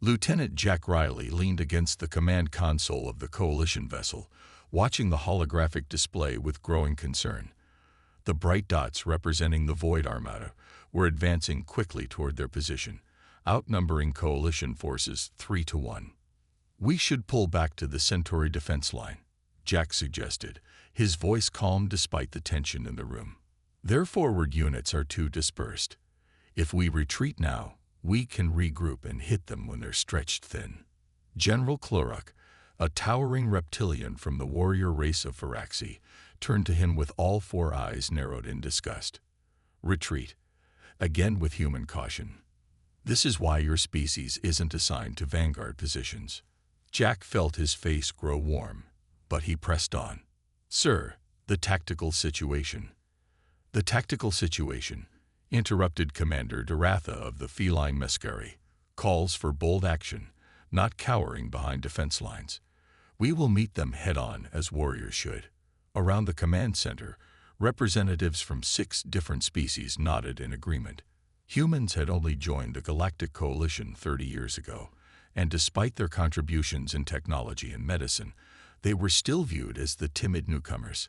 Lieutenant Jack Riley leaned against the command console of the Coalition vessel, watching the holographic display with growing concern. The bright dots representing the Void Armada were advancing quickly toward their position, outnumbering Coalition forces 3-1. "We should pull back to the Centauri defense line," Jack suggested, his voice calm despite the tension in the room. "Their forward units are too dispersed. If we retreat now, we can regroup and hit them when they're stretched thin." General Klurok, a towering reptilian from the warrior race of Varaxi, turned to him with all four eyes narrowed in disgust. "Retreat," again with human caution. "This is why your species isn't assigned to vanguard positions." Jack felt his face grow warm, but he pressed on. "Sir, the tactical situation." "The tactical situation," interrupted Commander Daratha of the feline Mescari, "calls for bold action, not cowering behind defense lines. We will meet them head-on as warriors should." Around the command center, representatives from 6 different species nodded in agreement. Humans had only joined the Galactic Coalition 30 years ago, and despite their contributions in technology and medicine, they were still viewed as the timid newcomers.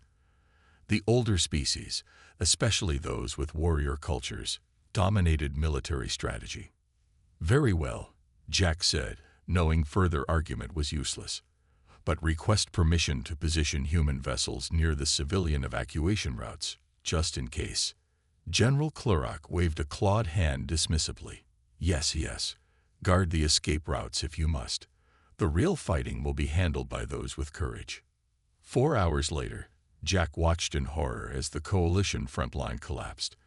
The older species, especially those with warrior cultures, dominated military strategy. "Very well," Jack said, knowing further argument was useless. "But request permission to position human vessels near the civilian evacuation routes, just in case." General Klurok waved a clawed hand dismissively. "Yes, yes. Guard the escape routes if you must. The real fighting will be handled by those with courage." 4 hours later, Jack watched in horror as the Coalition front line collapsed.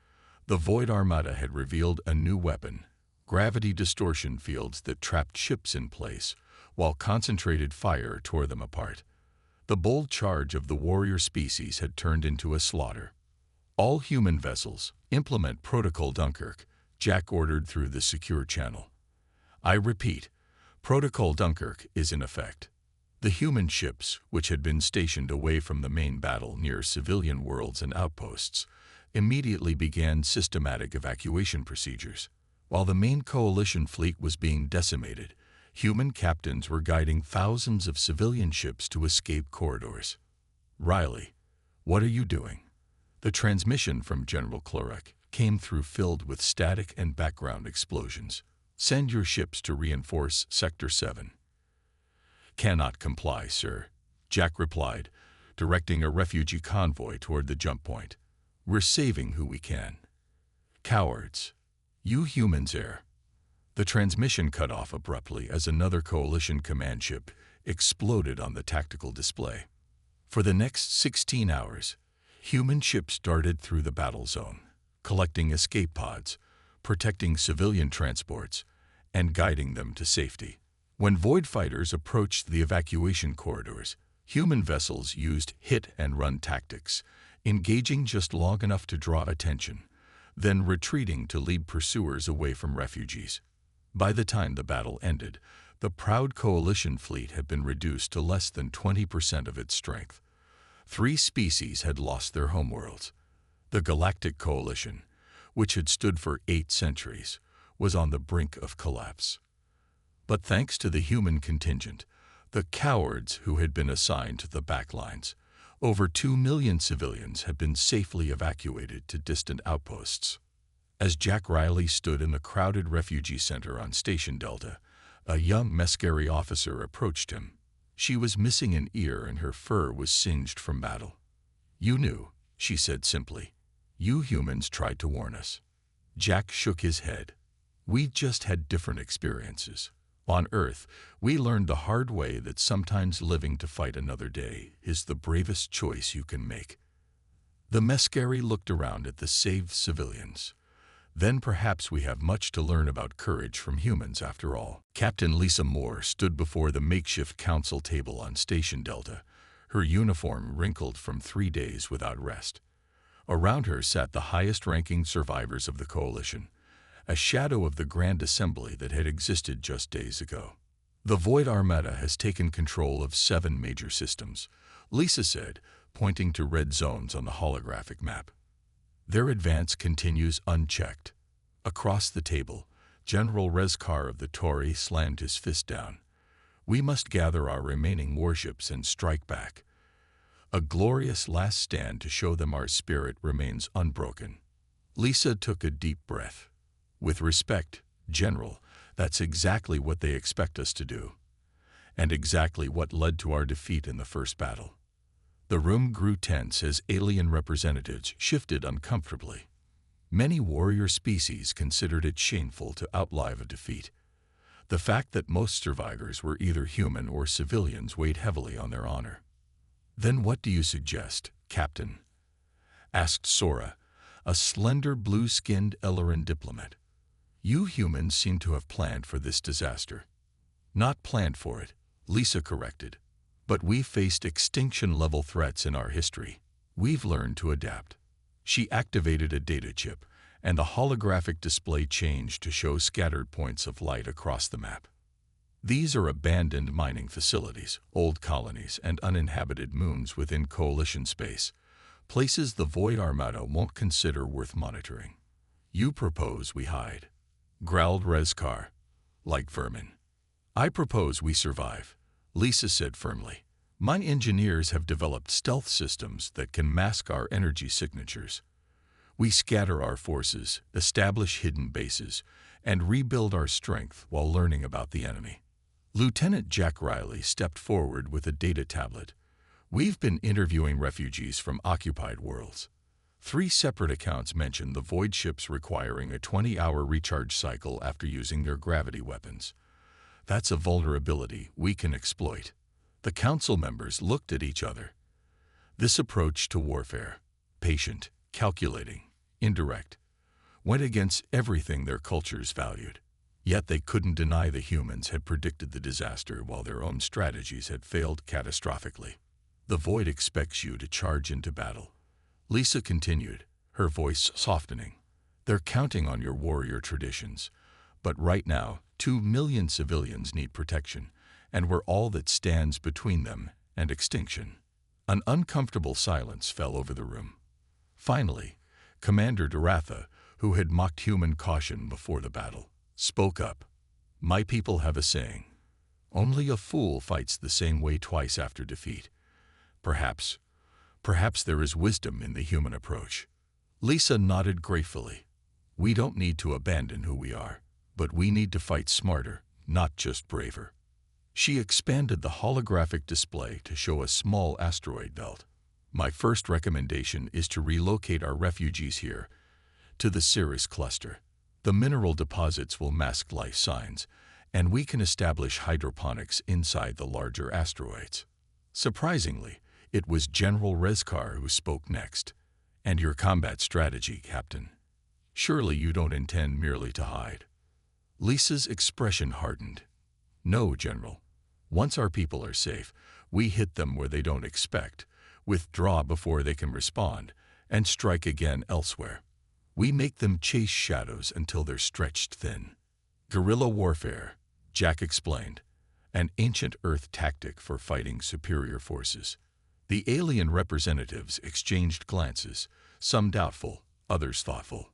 The Void Armada had revealed a new weapon, gravity distortion fields that trapped ships in place, while concentrated fire tore them apart. The bold charge of the warrior species had turned into a slaughter. "All human vessels, implement Protocol Dunkirk," Jack ordered through the secure channel. "I repeat, Protocol Dunkirk is in effect." The human ships, which had been stationed away from the main battle near civilian worlds and outposts, immediately began systematic evacuation procedures. While the main Coalition fleet was being decimated, human captains were guiding thousands of civilian ships to escape corridors. "Riley, what are you doing?" The transmission from General Klurok came through filled with static and background explosions. "Send your ships to reinforce Sector 7. "Cannot comply, sir," Jack replied, directing a refugee convoy toward the jump point. "We're saving who we can." "Cowards. You humans err." The transmission cut off abruptly as another Coalition command ship exploded on the tactical display. For the next 16 hours, human ships darted through the battle zone, collecting escape pods, protecting civilian transports, and guiding them to safety. When Void fighters approached the evacuation corridors, human vessels used hit-and-run tactics, engaging just long enough to draw attention, then retreating to lead pursuers away from refugees. By the time the battle ended, the proud Coalition fleet had been reduced to less than 20% of its strength. 3 species had lost their homeworlds. The Galactic Coalition, which had stood for 8 centuries, was on the brink of collapse. But thanks to the human contingent, the cowards who had been assigned to the backlines, over 2 million civilians had been safely evacuated to distant outposts. As Jack Riley stood in the crowded refugee center on Station Delta, a young Mescari officer approached him. She was missing an ear and her fur was singed from battle. "You knew," she said simply. "You humans tried to warn us." Jack shook his head. "We just had different experiences. On Earth, we learned the hard way that sometimes living to fight another day is the bravest choice you can make." The Mescari looked around at the saved civilians. "Then perhaps we have much to learn about courage from humans after all." Captain Lisa Moore stood before the makeshift council table on Station Delta, her uniform wrinkled from 3 days without rest. Around her sat the highest-ranking survivors of the Coalition, a shadow of the Grand Assembly that had existed just days ago. "The Void Armada has taken control of 7 major systems," Lisa said, pointing to red zones on the holographic map. "Their advance continues unchecked." Across the table, General Rezkar of the Tory slammed his fist down. We must gather our remaining warships and strike back. A glorious last stand to show them our spirit remains unbroken. Lisa took a deep breath. With respect, General, that's exactly what they expect us to do. And exactly what led to our defeat in the first battle. The room grew tense as alien representatives shifted uncomfortably. Many warrior species considered it shameful to outlive a defeat. The fact that most survivors were either human or civilians weighed heavily on their honor. "Then what do you suggest, Captain?" asked Sora, a slender blue-skinned Elleran diplomat. "You humans seem to have planned for this disaster." "Not planned for it," Lisa corrected. "But we've faced extinction-level threats in our history. We've learned to adapt." She activated a data chip, and the holographic display changed to show scattered points of light across the map. These are abandoned mining facilities, old colonies, and uninhabited moons within Coalition space, places the Void Armada won't consider worth monitoring. "You propose we hide," growled Rezkar, "like vermin." "I propose we survive," Lisa said firmly. "My engineers have developed stealth systems that can mask our energy signatures. We scatter our forces, establish hidden bases, and rebuild our strength while learning about the enemy." Lieutenant Jack Riley stepped forward with a data tablet. "We've been interviewing refugees from occupied worlds. 3 separate accounts mention the void ships requiring a 20-hour recharge cycle after using their gravity weapons. That's a vulnerability we can exploit." The council members looked at each other. This approach to warfare, patient, calculating, indirect, went against everything their cultures valued. Yet they couldn't deny the humans had predicted the disaster while their own strategies had failed catastrophically. "The Void expects you to charge into battle," Lisa continued, her voice softening. "They're counting on your warrior traditions. But right now, 2 million civilians need protection, and we're all that stands between them and extinction." An uncomfortable silence fell over the room. Finally, Commander Duratha, who had mocked human caution before the battle, spoke up. "My people have a saying. Only a fool fights the same way twice after defeat. Perhaps there is wisdom in the human approach." Lisa nodded gratefully. "We don't need to abandon who we are, but we need to fight smarter, not just braver." She expanded the holographic display to show a small asteroid belt. "My first recommendation is to relocate our refugees here, to the Cirrus cluster. The mineral deposits will mask life signs, and we can establish hydroponics inside the larger asteroids." Surprisingly, it was General Rezkar who spoke next. "And your combat strategy, Captain? Surely you don't intend merely to hide?" Lisa's expression hardened. "No, General. Once our people are safe, we hit them where they don't expect, withdraw before they can respond, and strike again elsewhere. We make them chase shadows until they're stretched thin." "Guerrilla warfare," Jack explained, "an ancient Earth tactic for fighting superior forces." The alien representatives exchanged glances, some doubtful, others thoughtful.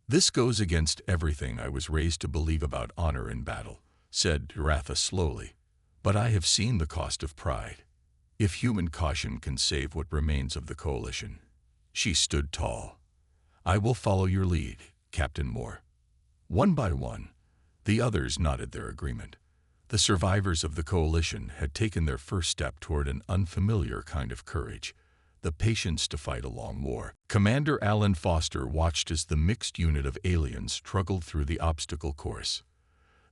"This goes against everything I was raised to believe about honor in battle," said Duratha slowly. "But I have seen the cost of pride. If human caution can save what remains of the Coalition." She stood tall. "I will follow your lead, Captain Moore." One by one, the others nodded their agreement. The survivors of the Coalition had taken their first step toward an unfamiliar kind of courage, the patience to fight a long war. Commander Alan Foster watched as the mixed unit of aliens struggled through the obstacle course.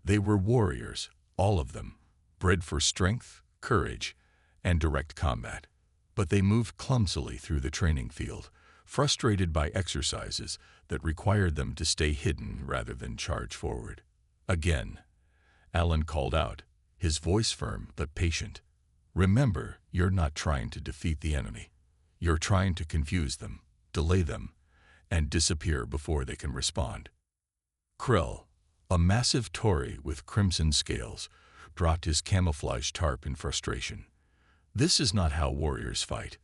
They were warriors, all of them, bred for strength, courage, and direct combat. But they moved clumsily through the training field, frustrated by exercises that required them to stay hidden rather than charge forward. Again, Alan called out, his voice firm but patient. "Remember, you're not trying to defeat the enemy. You're trying to confuse them, delay them, and disappear before they can respond." Krell, a massive Tory with crimson scales, dropped his camouflage tarp in frustration. "This is not how warriors fight.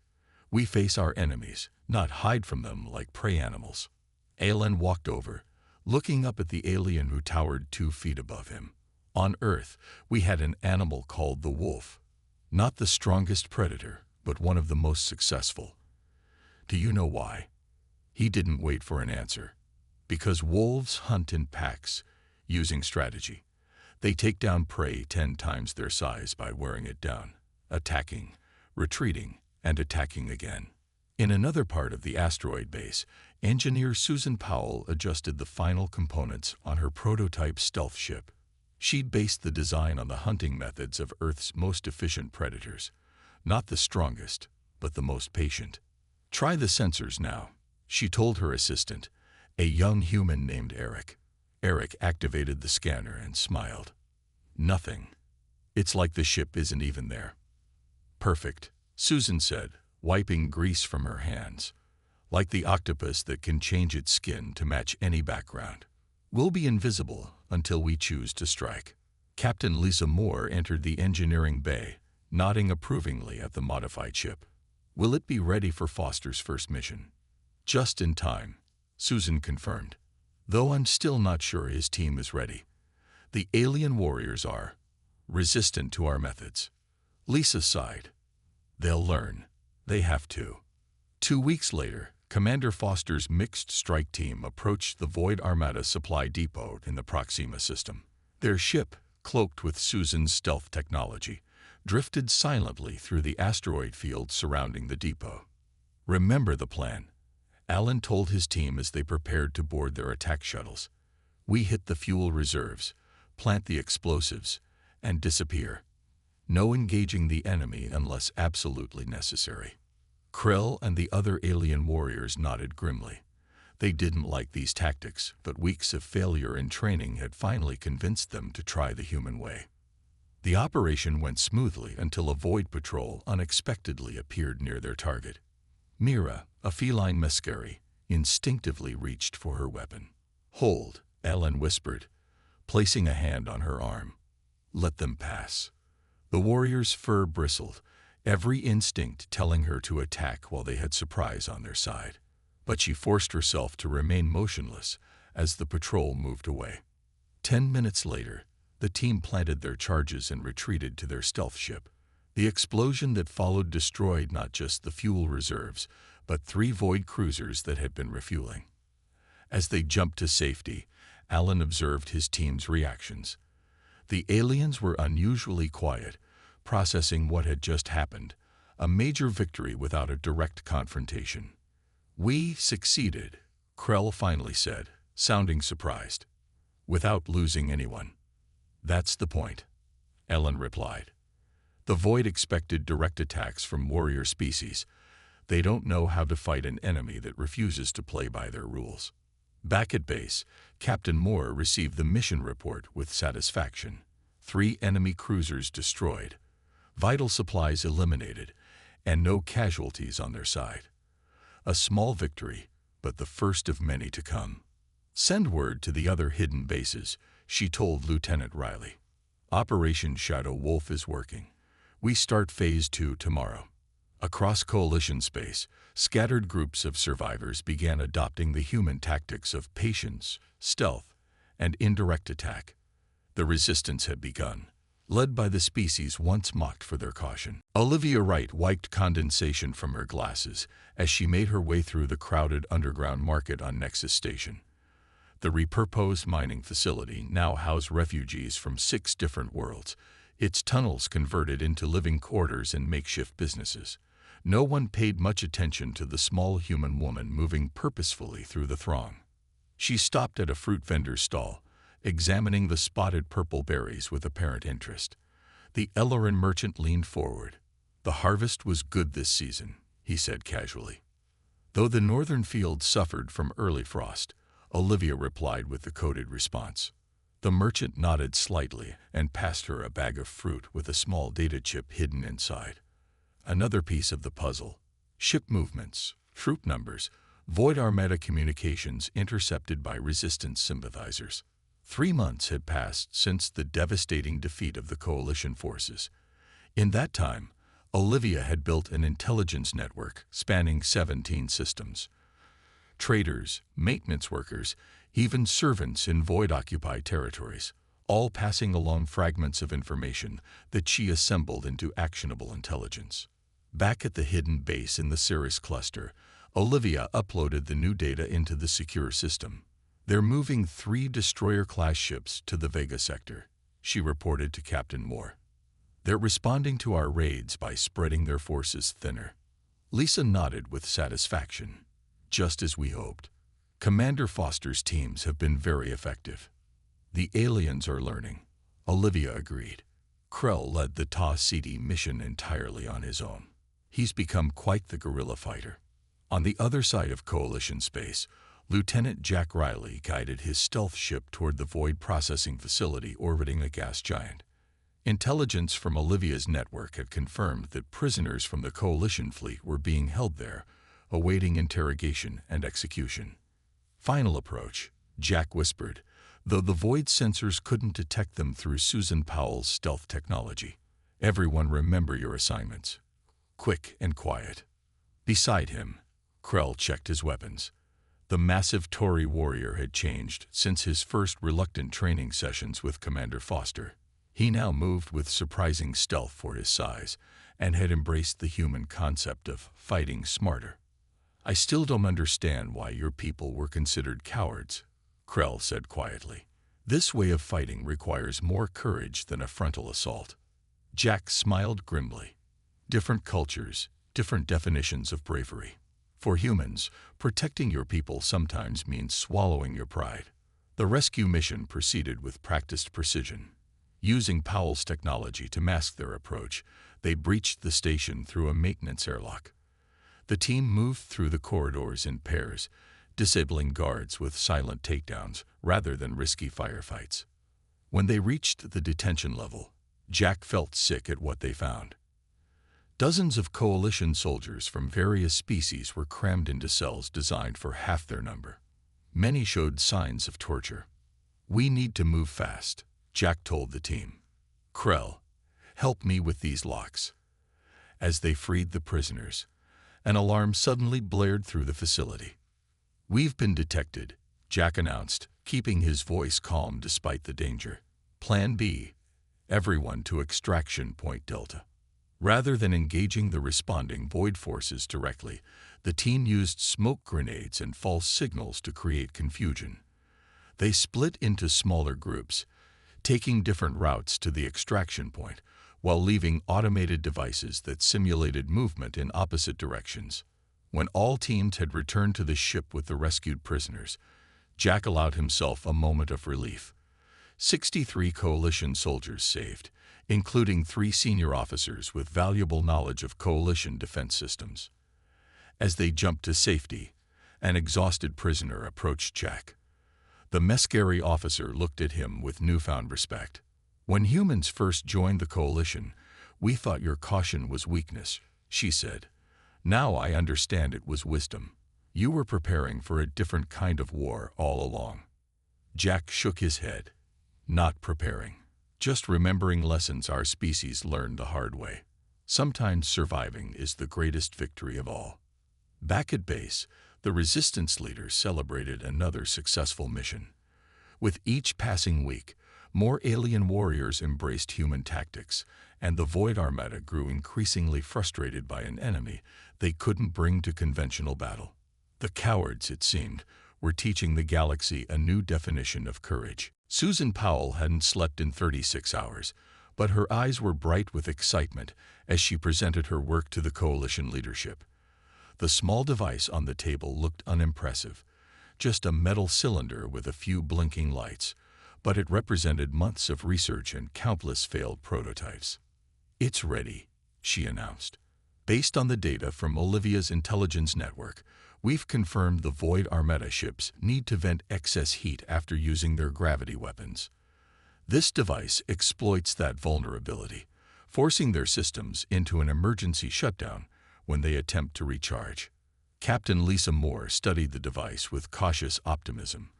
We face our enemies, not hide from them like prey animals." Alan walked over, looking up at the alien who towered 2 feet above him. On Earth, we had an animal called the wolf. Not the strongest predator, but one of the most successful. Do you know why? He didn't wait for an answer. Because wolves hunt in packs, using strategy. They take down prey 10 times their size by wearing it down, attacking, retreating, and attacking again. In another part of the asteroid base, engineer Susan Powell adjusted the final components on her prototype stealth ship. She'd based the design on the hunting methods of Earth's most efficient predators. Not the strongest, but the most patient. "Try the sensors now," she told her assistant, a young human named Eric. Eric activated the scanner and smiled. "Nothing. It's like the ship isn't even there." "Perfect," Susan said, wiping grease from her hands. "Like the octopus that can change its skin to match any background. We'll be invisible until we choose to strike." Captain Lisa Moore entered the engineering bay, nodding approvingly at the modified ship. "Will it be ready for Foster's first mission?" "Just in time," Susan confirmed. "Though I'm still not sure his team is ready. The alien warriors are resistant to our methods." Lisa sighed. "They'll learn. They have to." 2 weeks later, Commander Foster's mixed strike team approached the Void Armada supply depot in the Proxima system. Their ship, cloaked with Susan's stealth technology, drifted silently through the asteroid field surrounding the depot. "Remember the plan," Alan told his team as they prepared to board their attack shuttles. "We hit the fuel reserves, plant the explosives, and disappear. No engaging the enemy unless absolutely necessary." Krell and the other alien warriors nodded grimly. They didn't like these tactics, but weeks of failure in training had finally convinced them to try the human way. The operation went smoothly until a void patrol unexpectedly appeared near their target. Mira, a feline mescari, instinctively reached for her weapon. "Hold," Ellen whispered, placing a hand on her arm. "Let them pass." The warrior's fur bristled, every instinct telling her to attack while they had surprise on their side. But she forced herself to remain motionless as the patrol moved away. 10 minutes later, the team planted their charges and retreated to their stealth ship. The explosion that followed destroyed not just the fuel reserves, but 3 void cruisers that had been refueling. As they jumped to safety, Alan observed his team's reactions. The aliens were unusually quiet, processing what had just happened, a major victory without a direct confrontation. "We succeeded," Krell finally said, sounding surprised. "Without losing anyone." "That's the point," Ellen replied. "The Void expected direct attacks from warrior species. They don't know how to fight an enemy that refuses to play by their rules." Back at base, Captain Moore received the mission report with satisfaction. 3 enemy cruisers destroyed, vital supplies eliminated, and no casualties on their side. A small victory, but the first of many to come. "Send word to the other hidden bases," she told Lieutenant Riley. "Operation Shadow Wolf is working. We start Phase 2 tomorrow." Across Coalition space, scattered groups of survivors began adopting the human tactics of patience, stealth, and indirect attack. The resistance had begun, led by the species once mocked for their caution. Olivia Wright wiped condensation from her glasses as she made her way through the crowded underground market on Nexus Station. The repurposed mining facility now housed refugees from 6 different worlds, its tunnels converted into living quarters and makeshift businesses. No one paid much attention to the small human woman moving purposefully through the throng. She stopped at a fruit vendor's stall, examining the spotted purple berries with apparent interest. The Ellerin merchant leaned forward. "The harvest was good this season," he said casually. Though the northern fields suffered from early frost, Olivia replied with the coded response. The merchant nodded slightly and passed her a bag of fruit with a small data chip hidden inside. Another piece of the puzzle. Ship movements, troop numbers, Void Armada communications intercepted by resistance sympathizers. 3 months had passed since the devastating defeat of the Coalition forces. In that time, Olivia had built an intelligence network spanning 17 systems. Traders, maintenance workers, even servants in void-occupied territories, all passing along fragments of information that she assembled into actionable intelligence. Back at the hidden base in the Cirrus cluster, Olivia uploaded the new data into the secure system. "They're moving 3 destroyer-class ships to the Vega sector," she reported to Captain Moore. "They're responding to our raids by spreading their forces thinner." Lisa nodded with satisfaction. "Just as we hoped. Commander Foster's teams have been very effective." "The aliens are learning," Olivia agreed. "Krell led the Ta Siti mission entirely on his own. He's become quite the guerrilla fighter." On the other side of Coalition space, Lieutenant Jack Riley guided his stealth ship toward the void processing facility orbiting a gas giant. Intelligence from Olivia's network had confirmed that prisoners from the Coalition fleet were being held there, awaiting interrogation and execution. "Final approach," Jack whispered, though the void sensors couldn't detect them through Susan Powell's stealth technology. "Everyone remember your assignments. Quick and quiet." Beside him, Krell checked his weapons. The massive Tory warrior had changed since his first reluctant training sessions with Commander Foster. He now moved with surprising stealth for his size and had embraced the human concept of fighting smarter. "I still don't understand why your people were considered cowards," Krell said quietly. "This way of fighting requires more courage than a frontal assault." Jack smiled grimly. "Different cultures, different definitions of bravery. For humans, protecting your people sometimes means swallowing your pride." The rescue mission proceeded with practiced precision. Using Powell's technology to mask their approach, they breached the station through a maintenance airlock. The team moved through the corridors in pairs, disabling guards with silent takedowns rather than risky firefights. When they reached the detention level, Jack felt sick at what they found. Dozens of Coalition soldiers from various species were crammed into cells designed for half their number. Many showed signs of torture. "We need to move fast," Jack told the team. "Krell, help me with these locks." As they freed the prisoners, an alarm suddenly blared through the facility. "We've been detected," Jack announced, keeping his voice calm despite the danger. "Plan B, everyone to Extraction Point Delta." Rather than engaging the responding void forces directly, the team used smoke grenades and false signals to create confusion. They split into smaller groups, taking different routes to the extraction point, while leaving automated devices that simulated movement in opposite directions. When all teams had returned to the ship with the rescued prisoners, Jack allowed himself a moment of relief. 63 Coalition soldiers saved, including 3 senior officers with valuable knowledge of Coalition defense systems. As they jumped to safety, an exhausted prisoner approached Jack. The Mescari officer looked at him with newfound respect. "When humans first joined the Coalition, we thought your caution was weakness," she said. "Now I understand it was wisdom. You were preparing for a different kind of war all along." Jack shook his head. "Not preparing. Just remembering lessons our species learned the hard way. Sometimes surviving is the greatest victory of all." Back at base, the resistance leaders celebrated another successful mission. With each passing week, more alien warriors embraced human tactics, and the Void Armada grew increasingly frustrated by an enemy they couldn't bring to conventional battle. The cowards, it seemed, were teaching the galaxy a new definition of courage. Susan Powell hadn't slept in 36 hours, but her eyes were bright with excitement as she presented her work to the Coalition leadership. The small device on the table looked unimpressive, just a metal cylinder with a few blinking lights, but it represented months of research and countless failed prototypes. "It's ready," she announced. "Based on the data from Olivia's intelligence network, we've confirmed the Void Armada ships need to vent excess heat after using their gravity weapons. This device exploits that vulnerability, forcing their systems into an emergency shutdown when they attempt to recharge." Captain Lisa Moore studied the device with cautious optimism.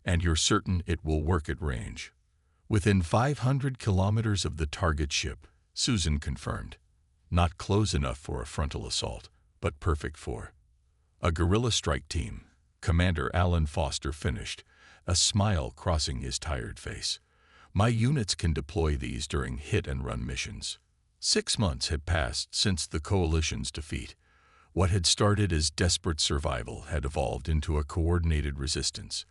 "And you're certain it will work at range?" "Within 500 kilometers of the target ship," Susan confirmed. "Not close enough for a frontal assault, but perfect for a guerrilla strike team," Commander Alan Foster finished, a smile crossing his tired face. My units can deploy these during hit-and-run missions. 6 months had passed since the Coalition's defeat. What had started as desperate survival had evolved into a coordinated resistance.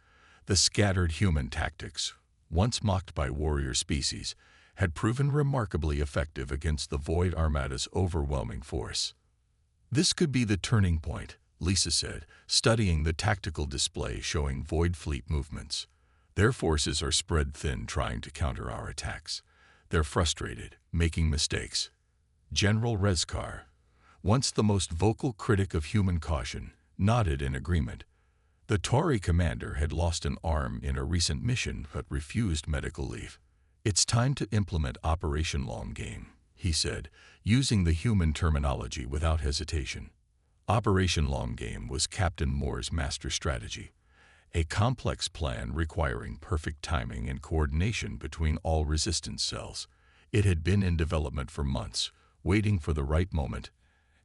The scattered human tactics, once mocked by warrior species, had proven remarkably effective against the Void Armada's overwhelming force. This could be the turning point, Lisa said, studying the tactical display showing Void Fleet movements. Their forces are spread thin trying to counter our attacks. They're frustrated, making mistakes. General Rezkar, once the most vocal critic of human caution, nodded in agreement. The Tauri commander had lost an arm in a recent mission but refused medical leave. "It's time to implement Operation Long Game," he said, using the human terminology without hesitation. Operation Long Game was Captain Moore's master strategy, a complex plan requiring perfect timing and coordination between all resistance cells. It had been in development for months, waiting for the right moment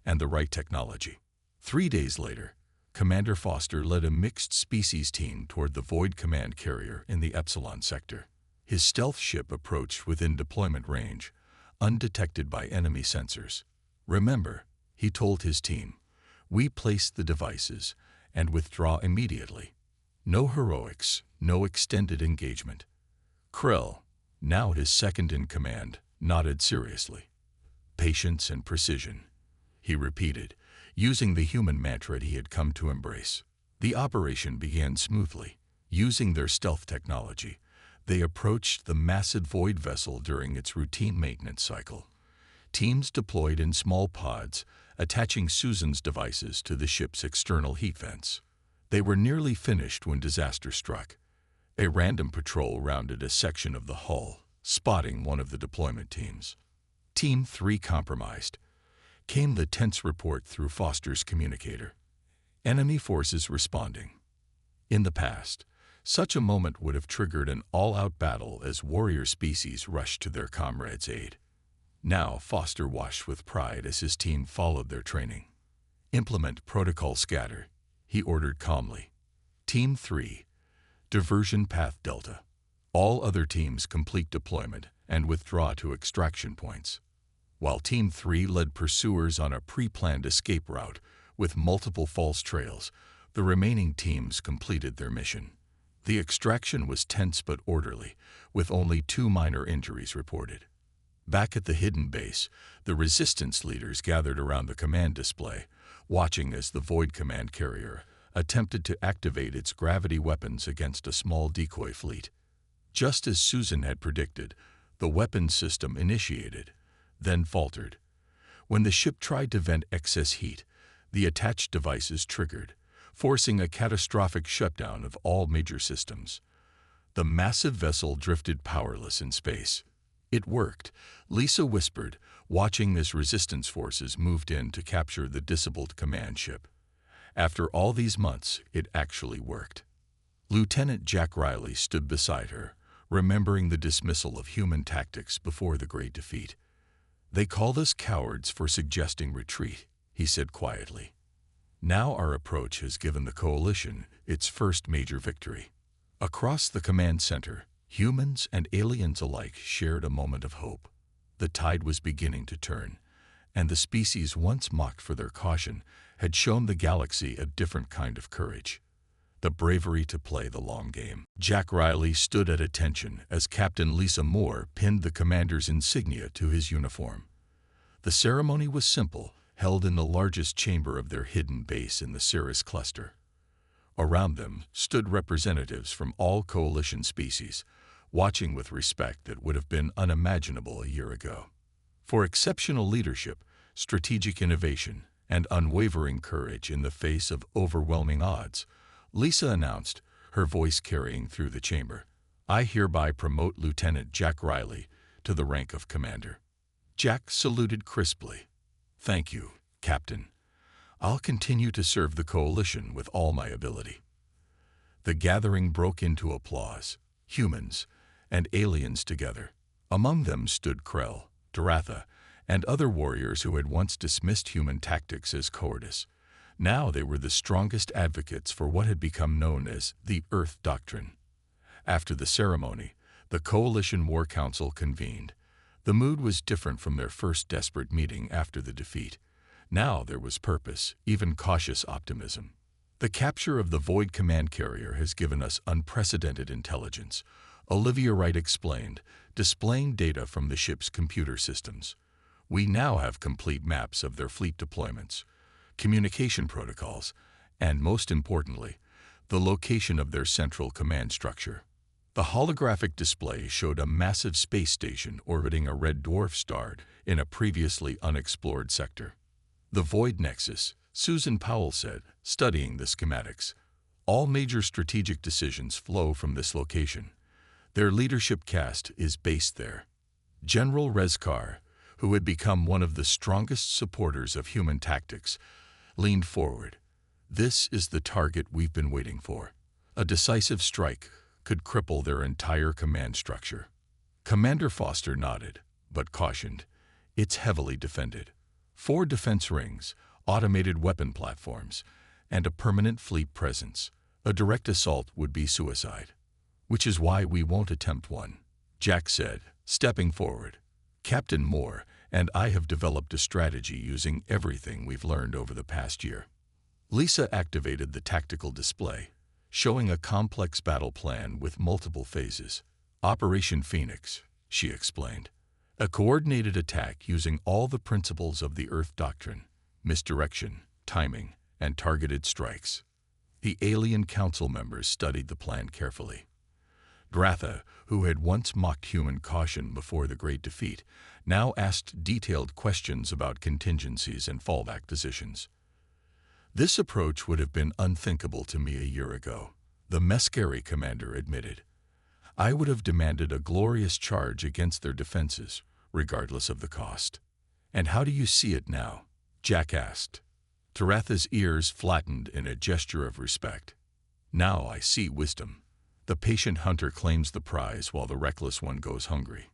and the right technology. 3 days later, Commander Foster led a mixed-species team toward the Void Command Carrier in the Epsilon sector. His stealth ship approached within deployment range, undetected by enemy sensors. "Remember," he told his team, "we place the devices and withdraw immediately. No heroics, no extended engagement." Krell, now his second in command, nodded seriously. "Patience and precision," he repeated, using the human mantra he had come to embrace. The operation began smoothly. Using their stealth technology, they approached the massive void vessel during its routine maintenance cycle. Teams deployed in small pods, attaching Susan's devices to the ship's external heat vents. They were nearly finished when disaster struck. A random patrol rounded a section of the hull, spotting one of the deployment teams. Team 3 compromised, came the tense report through Foster's communicator. Enemy forces responding. In the past, such a moment would have triggered an all-out battle as warrior species rushed to their comrades' aid. Now Foster watched with pride as his team followed their training. "Implement Protocol Scatter," he ordered calmly. Team 3, Diversion Path Delta. All other teams complete deployment and withdraw to extraction points. While Team 3 led pursuers on a pre-planned escape route with multiple false trails, the remaining teams completed their mission. The extraction was tense but orderly, with only 2 minor injuries reported. Back at the hidden base, the resistance leaders gathered around the command display, watching as the Void Command Carrier attempted to activate its gravity weapons against a small decoy fleet. Just as Susan had predicted, the weapons system initiated, then faltered. When the ship tried to vent excess heat, the attached devices triggered, forcing a catastrophic shutdown of all major systems. The massive vessel drifted powerless in space. "It worked," Lisa whispered, watching as resistance forces moved in to capture the disabled command ship. After all these months, it actually worked. Lieutenant Jack Riley stood beside her, remembering the dismissal of human tactics before the Great Defeat. "They called us cowards for suggesting retreat," he said quietly. "Now our approach has given the Coalition its first major victory." Across the command center, humans and aliens alike shared a moment of hope. The tide was beginning to turn, and the species once mocked for their caution had shown the galaxy a different kind of courage. The bravery to play the long game. Jack Riley stood at attention as Captain Lisa Moore pinned the commander's insignia to his uniform. The ceremony was simple, held in the largest chamber of their hidden base in the Cirrus cluster. Around them stood representatives from all Coalition species, watching with respect that would have been unimaginable a year ago. For exceptional leadership, strategic innovation, and unwavering courage in the face of overwhelming odds, Lisa announced, her voice carrying through the chamber, "I hereby promote Lieutenant Jack Riley to the rank of commander." Jack saluted crisply. "Thank you, Captain. I'll continue to serve the Coalition with all my ability." The gathering broke into applause, humans and aliens together. Among them stood Krell, Doratha, and other warriors who had once dismissed human tactics as cowardice. Now they were the strongest advocates for what had become known as the Earth Doctrine. After the ceremony, the Coalition War Council convened. The mood was different from their first desperate meeting after the defeat. Now there was purpose, even cautious optimism. The capture of the Void command carrier has given us unprecedented intelligence, Olivia Wright explained, displaying data from the ship's computer systems. We now have complete maps of their fleet deployments, communication protocols, and most importantly, the location of their central command structure. The holographic display showed a massive space station orbiting a red dwarf star in a previously unexplored sector. The Void Nexus, Susan Powell said, studying the schematics. All major strategic decisions flow from this location. Their leadership caste is based there. General Rezkar, who had become one of the strongest supporters of human tactics, leaned forward. This is the target we've been waiting for. A decisive strike could cripple their entire command structure. Commander Foster nodded, but cautioned. It's heavily defended. 4 defense rings, automated weapon platforms, and a permanent fleet presence. A direct assault would be suicide. Which is why we won't attempt one, Jack said, stepping forward. Captain Moore and I have developed a strategy using everything we've learned over the past year. Lisa activated the tactical display, showing a complex battle plan with multiple phases. Operation Phoenix, she explained. A coordinated attack using all the principles of the Earth Doctrine, misdirection, timing, and targeted strikes. The alien council members studied the plan carefully. Gratha, who had once mocked human caution before the Great Defeat, now asked detailed questions about contingencies and fallback positions. This approach would have been unthinkable to me a year ago, the Mescari commander admitted. I would have demanded a glorious charge against their defenses, regardless of the cost. And how do you see it now? Jack asked. Taratha's ears flattened in a gesture of respect. Now I see wisdom. The patient hunter claims the prize while the reckless one goes hungry.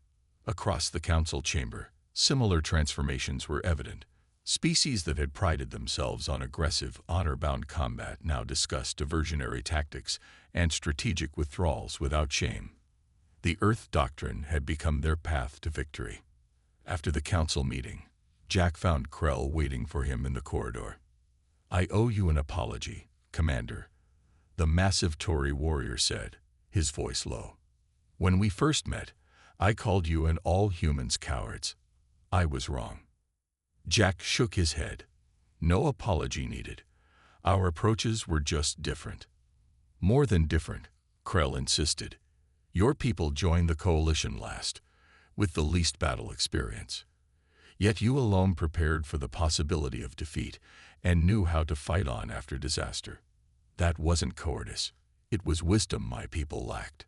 Across the council chamber, similar transformations were evident. Species that had prided themselves on aggressive, honor-bound combat now discussed diversionary tactics and strategic withdrawals without shame. The Earth Doctrine had become their path to victory. After the council meeting, Jack found Krell waiting for him in the corridor. I owe you an apology, Commander, the massive Tory warrior said, his voice low. When we first met, I called you and all humans cowards. I was wrong. Jack shook his head. No apology needed. Our approaches were just different. More than different, Krell insisted. Your people joined the coalition last, with the least battle experience. Yet you alone prepared for the possibility of defeat and knew how to fight on after disaster. That wasn't cowardice. It was wisdom my people lacked.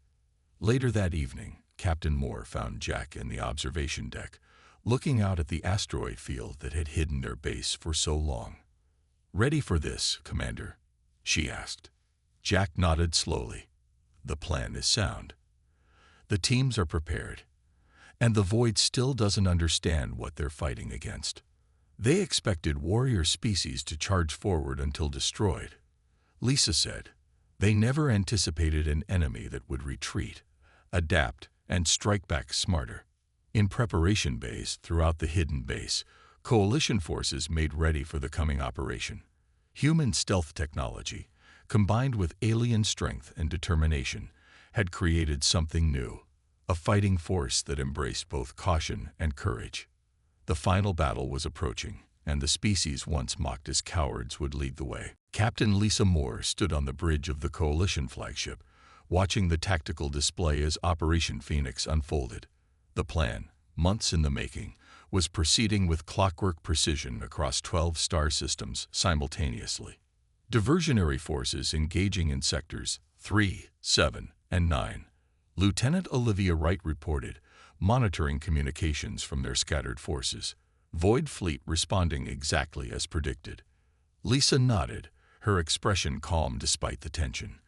Later that evening, Captain Moore found Jack in the observation deck, looking out at the asteroid field that had hidden their base for so long. Ready for this, Commander? She asked. Jack nodded slowly. The plan is sound. The teams are prepared, and the Void still doesn't understand what they're fighting against. They expected warrior species to charge forward until destroyed. Lisa said, they never anticipated an enemy that would retreat, adapt, and strike back smarter. In preparation bays throughout the hidden base, coalition forces made ready for the coming operation. Human stealth technology, combined with alien strength and determination, had created something new, a fighting force that embraced both caution and courage. The final battle was approaching, and the species once mocked as cowards would lead the way. Captain Lisa Moore stood on the bridge of the coalition flagship, watching the tactical display as Operation Phoenix unfolded. The plan, months in the making, was proceeding with clockwork precision across 12 star systems simultaneously. Diversionary forces engaging in sectors 3, 7, and 9. Lieutenant Olivia Wright reported, monitoring communications from their scattered forces. Void fleet responding exactly as predicted. Lisa nodded, her expression calm despite the tension.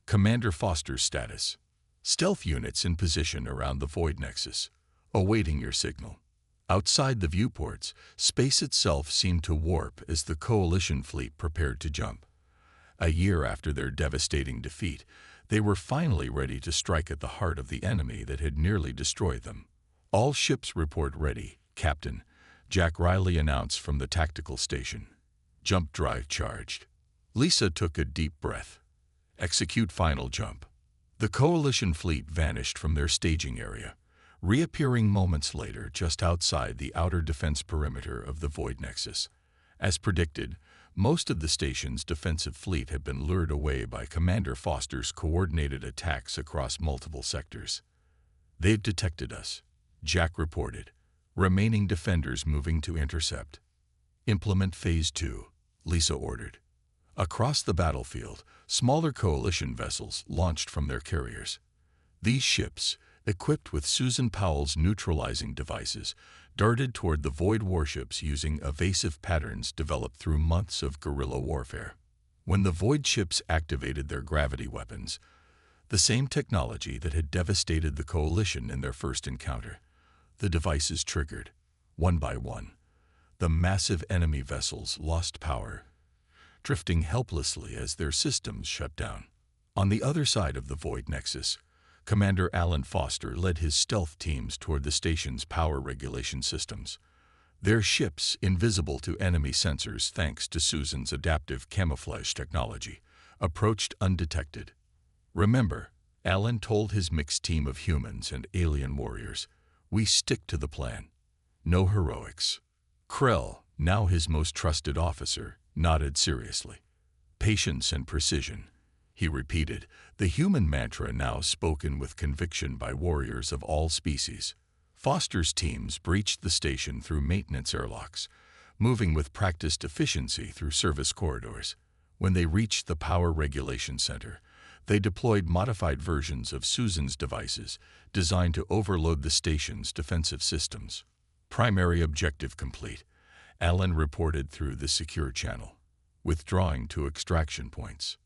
Commander Foster's status. Stealth units in position around the Void Nexus, awaiting your signal. Outside the viewports, space itself seemed to warp as the coalition fleet prepared to jump. A year after their devastating defeat, They were finally ready to strike at the heart of the enemy that had nearly destroyed them. "All ships report ready, Captain," Jack Riley announced from the tactical station. "Jump drive charged." Lisa took a deep breath. "Execute final jump." The Coalition fleet vanished from their staging area, reappearing moments later just outside the outer defense perimeter of the Void Nexus. As predicted, most of the station's defensive fleet had been lured away by Commander Foster's coordinated attacks across multiple sectors. "They've detected us," Jack reported, remaining defenders moving to intercept. "Implement Phase 2, Lisa ordered. Across the battlefield, smaller Coalition vessels launched from their carriers. These ships, equipped with Susan Powell's neutralizing devices, darted toward the Void warships using evasive patterns developed through months of guerrilla warfare. When the Void ships activated their gravity weapons, the same technology that had devastated the Coalition in their first encounter, the devices triggered, one by one. The massive enemy vessels lost power, drifting helplessly as their systems shut down. On the other side of the Void Nexus, Commander Alan Foster led his stealth teams toward the station's power regulation systems. Their ships, invisible to enemy sensors thanks to Susan's adaptive camouflage technology, approached undetected. "Remember," Alan told his mixed team of humans and alien warriors, "we stick to the plan. No heroics." Krell, now his most trusted officer, nodded seriously. "Patience and precision," he repeated, the human mantra now spoken with conviction by warriors of all species. Foster's teams breached the station through maintenance airlocks, moving with practiced efficiency through service corridors. When they reached the Power Regulation Center, they deployed modified versions of Susan's devices designed to overload the station's defensive systems. "Primary objective complete," Alan reported through the secure channel, withdrawing to extraction points.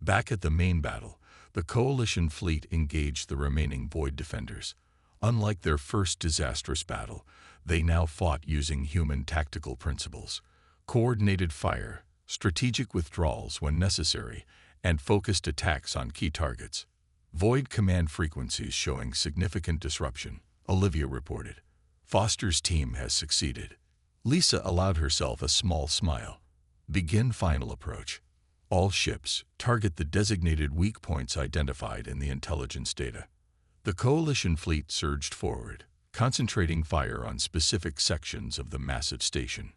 Back at the main battle, the Coalition fleet engaged the remaining Void defenders. Unlike their first disastrous battle, they now fought using human tactical principles: coordinated fire, strategic withdrawals when necessary, and focused attacks on key targets. "Void command frequencies showing significant disruption," Olivia reported. "Foster's team has succeeded." Lisa allowed herself a small smile. "Begin final approach. All ships, target the designated weak points identified in the intelligence data." The Coalition fleet surged forward, concentrating fire on specific sections of the massive station.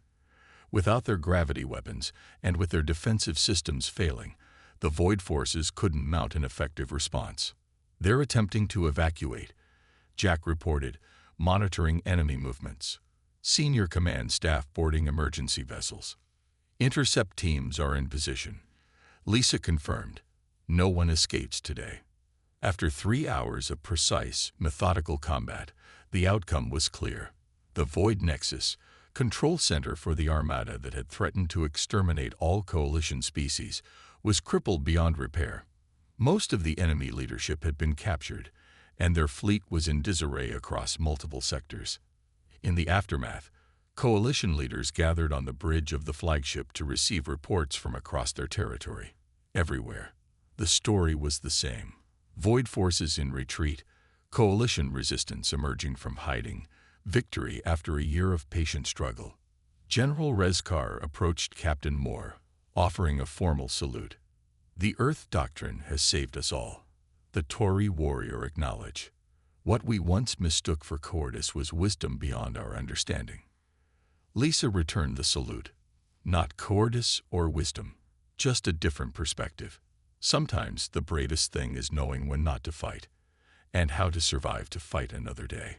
Without their gravity weapons, and with their defensive systems failing, the Void forces couldn't mount an effective response. "They're attempting to evacuate," Jack reported, monitoring enemy movements. "Senior command staff boarding emergency vessels. Intercept teams are in position." Lisa confirmed. No one escapes today. After 3 hours of precise, methodical combat, the outcome was clear. The Void Nexus, control center for the armada that had threatened to exterminate all Coalition species, was crippled beyond repair. Most of the enemy leadership had been captured, and their fleet was in disarray across multiple sectors. In the aftermath, Coalition leaders gathered on the bridge of the flagship to receive reports from across their territory. Everywhere, the story was the same. Void forces in retreat, Coalition resistance emerging from hiding, victory after a year of patient struggle. General Rezkar approached Captain Moore, offering a formal salute. "The Earth Doctrine has saved us all," the Tory warrior acknowledged. "What we once mistook for cowardice was wisdom beyond our understanding." Lisa returned the salute. "Not cowardice or wisdom, just a different perspective. Sometimes the bravest thing is knowing when not to fight, and how to survive to fight another day."